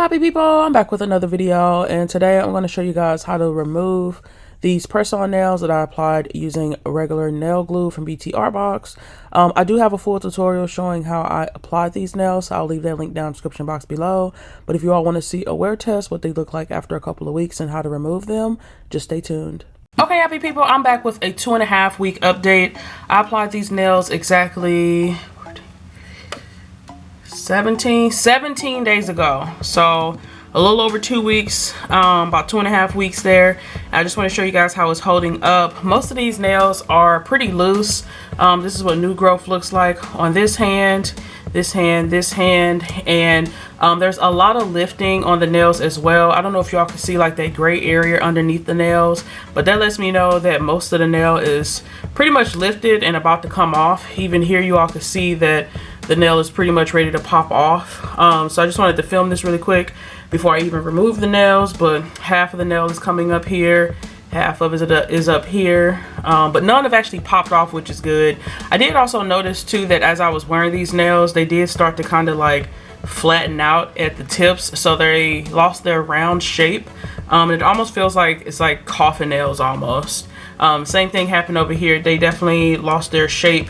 Happy people, I'm back with another video, and today I'm going to show you guys how to remove these press-on nails that I applied using regular nail glue from BTArtBox. I do have a full tutorial showing how I applied these nails, so I'll leave that link down in the description box below. But if you all want to see a wear test, what they look like after a couple of weeks and how to remove them, just stay tuned. Okay, happy people, I'm back with a 2.5 week update. I applied these nails exactly 17 days ago, so a little over 2 weeks, about 2.5 weeks there. I just want to show you guys how it's holding up. Most of these nails are pretty loose. This is what new growth looks like on this hand, this hand, this hand, and there's a lot of lifting on the nails as well. I don't know if y'all can see like that gray area underneath the nails, but that lets me know that most of the nail is pretty much lifted and about to come off. Even here you all can see that the nail is pretty much ready to pop off. So I just wanted to film this really quick before I even remove the nails, but half of the nail is coming up here, half of it is up here, but none have actually popped off, which is good. I did also notice too that as I was wearing these nails, they did start to kind of like flatten out at the tips, so they lost their round shape. It almost feels like it's like coffin nails almost. Same thing happened over here. They definitely lost their shape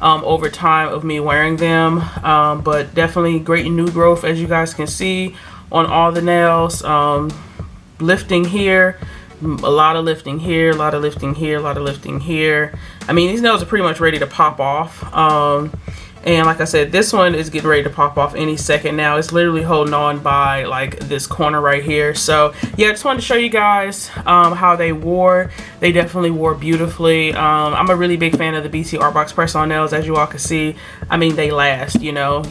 over time of me wearing them, but definitely great new growth, as you guys can see on all the nails. Lifting here, a lot of lifting here, a lot of lifting here, a lot of lifting here. I mean, these nails are pretty much ready to pop off. And like I said, this one is getting ready to pop off any second now. It's literally holding on by like this corner right here. So yeah, I just wanted to show you guys how they wore. They definitely wore beautifully. I'm a really big fan of the BTArtBox press-on nails, as you all can see. I mean, they last, you know.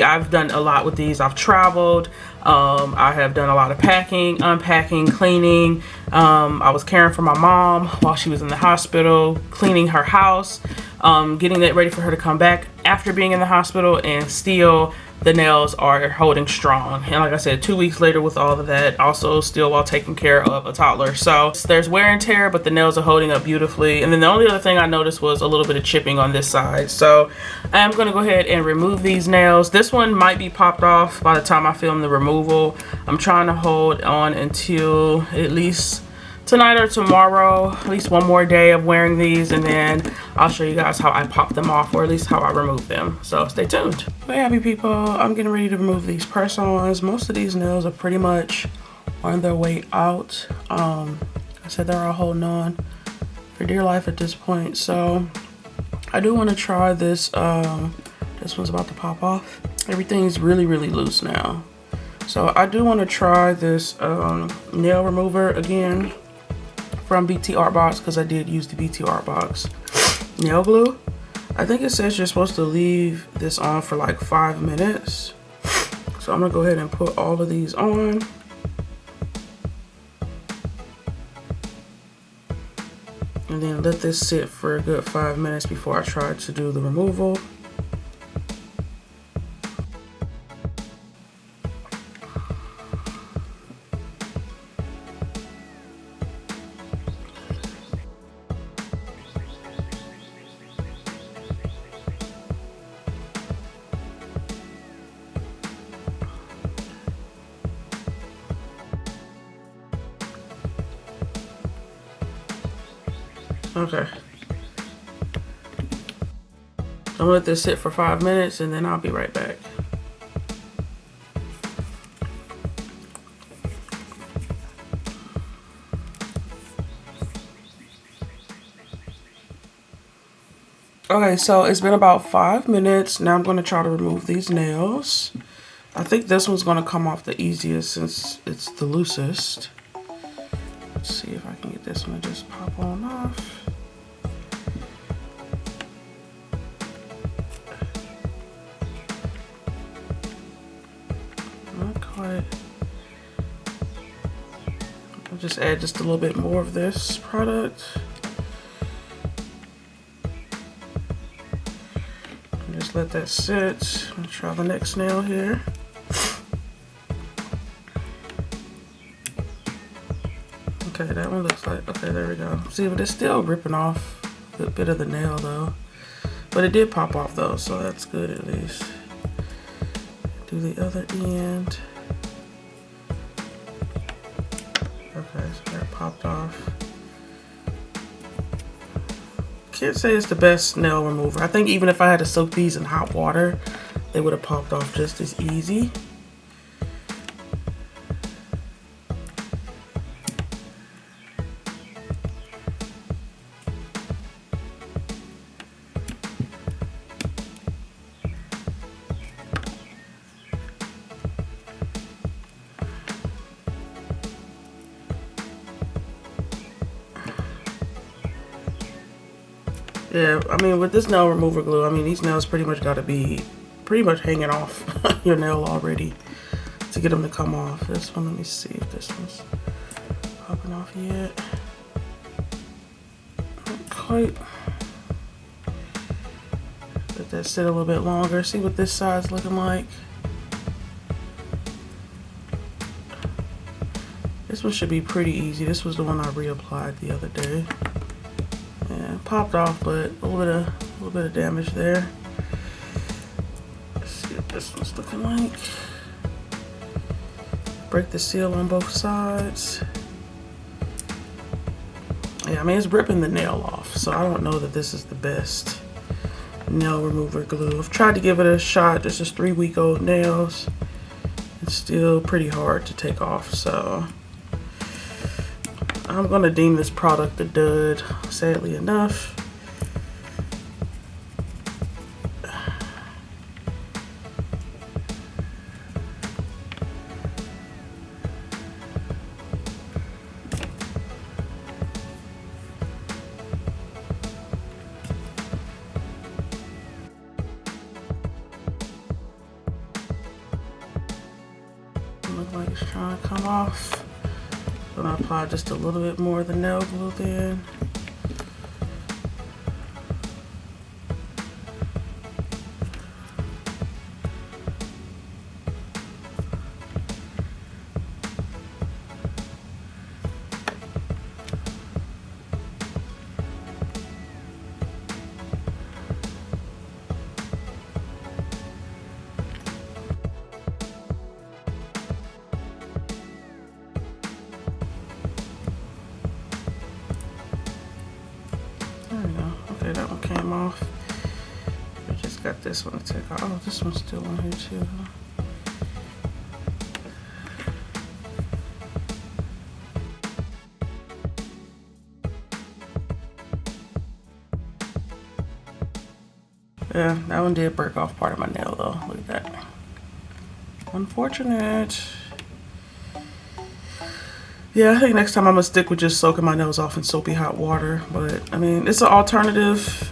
I've done a lot with these. I've traveled. I have done a lot of packing, unpacking, cleaning. I was caring for my mom while she was in the hospital, cleaning her house, getting that ready for her to come back after being in the hospital, and still the nails are holding strong. And like I said, 2 weeks later with all of that, also still while taking care of a toddler. So there's wear and tear, but the nails are holding up beautifully. And then the only other thing I noticed was a little bit of chipping on this side. So I am going to go ahead and remove these nails. This one might be popped off by the time I film the removal. I'm trying to hold on until at least tonight or tomorrow, at least one more day of wearing these, and then I'll show you guys how I pop them off, or at least how I remove them. So stay tuned. Hey happy people, I'm getting ready to remove these press-ons. Most of these nails are pretty much on their way out. I said they're all holding on for dear life at this point. So I do want to try this. This one's about to pop off. Everything's really loose now. So I do want to try this nail remover again from BTArtBox, because I did use the BTArtBox nail glue. I think it says you're supposed to leave this on for like 5 minutes. So I'm gonna go ahead and put all of these on. And then let this sit for a good 5 minutes before I try to do the removal. Okay, I'm gonna let this sit for 5 minutes and then I'll be right back. Okay, so it's been about 5 minutes. Now I'm gonna try to remove these nails. I think this one's gonna come off the easiest since it's the loosest. Let's see if I can get this one to just pop on off. Not quite. I'll just add just a little bit more of this product. And just let that sit. I'm gonna try the next nail here. Okay, that one looks like, okay, there we go. See, but it's still ripping off a bit of the nail though. But it did pop off though, so that's good at least. Do the other end. Okay, so that popped off. Can't say it's the best nail remover. I think even if I had to soak these in hot water, they would have popped off just as easy. Yeah, I mean, with this nail remover glue, I mean, these nails pretty much got to be pretty much hanging off your nail already to get them to come off. This one, let me see if this one's popping off yet. Not quite. Let that sit a little bit longer. See what this side's looking like. This one should be pretty easy. This was the one I reapplied the other day. Yeah, popped off, but a little bit of damage there. Let's see what this one's looking like. Break the seal on both sides. Yeah, I mean, it's ripping the nail off, so I don't know that this is the best nail remover glue. I've tried to give it a shot. This is 3-week-old nails. It's still pretty hard to take off, so I'm gonna deem this product a dud, sadly enough. Look like it's trying to come off. I'm gonna apply just a little bit more of the nail glue then. There we go. Okay, that one came off. We just got this one to take off. Oh, this one's still on here too. Yeah, that one did break off part of my nail though. Look at that. Unfortunate. Yeah, I think next time I'm gonna stick with just soaking my nails off in soapy hot water. But I mean, it's an alternative.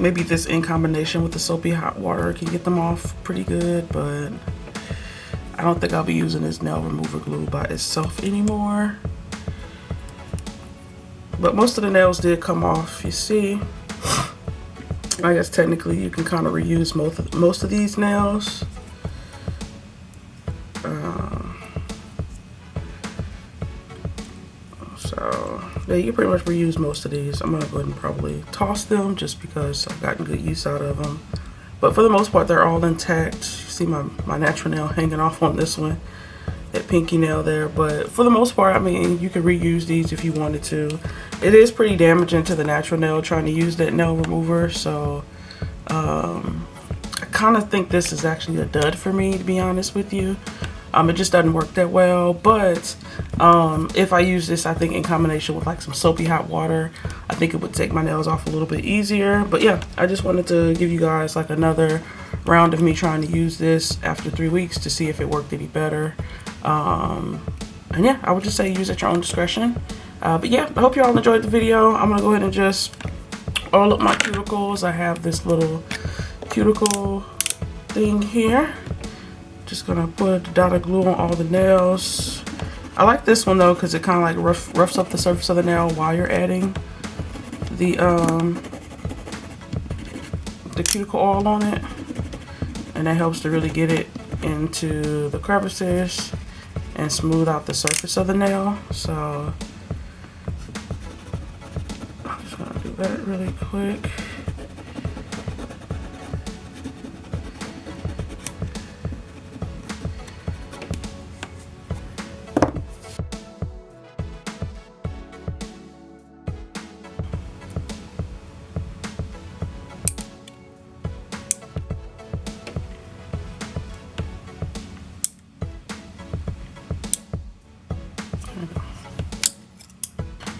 Maybe this in combination with the soapy hot water can get them off pretty good, but I don't think I'll be using this nail remover glue by itself anymore. But most of the nails did come off, you see. I guess technically you can kind of reuse most of these nails. So yeah, you can pretty much reuse most of these. I'm gonna go ahead and probably toss them just because I've gotten good use out of them. But for the most part, they're all intact. You see my natural nail hanging off on this one, that pinky nail there. But for the most part, I mean, you can reuse these if you wanted to. It is pretty damaging to the natural nail trying to use that nail remover. So I kind of think this is actually a dud for me, to be honest with you. It just doesn't work that well, but if I use this, I think in combination with like some soapy hot water, I think it would take my nails off a little bit easier. But yeah, I just wanted to give you guys like another round of me trying to use this after 3 weeks to see if it worked any better. And yeah, I would just say use at your own discretion. But yeah, I hope you all enjoyed the video. I'm gonna go ahead and just oil up my cuticles. I have this little cuticle thing here. Just gonna put a dot of glue on all the nails. I like this one though because it kind of like roughs up the surface of the nail while you're adding the cuticle oil on it, and that helps to really get it into the crevices and smooth out the surface of the nail. So I'm just gonna do that really quick.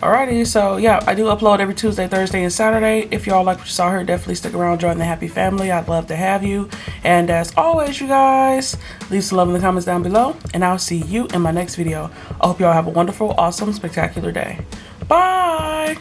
Alrighty, so yeah, I do upload every Tuesday, Thursday, and Saturday. If y'all like what you saw here, definitely stick around, join the happy family. I'd love to have you. And as always, you guys, leave some love in the comments down below, and I'll see you in my next video. I hope y'all have a wonderful, awesome, spectacular day. Bye!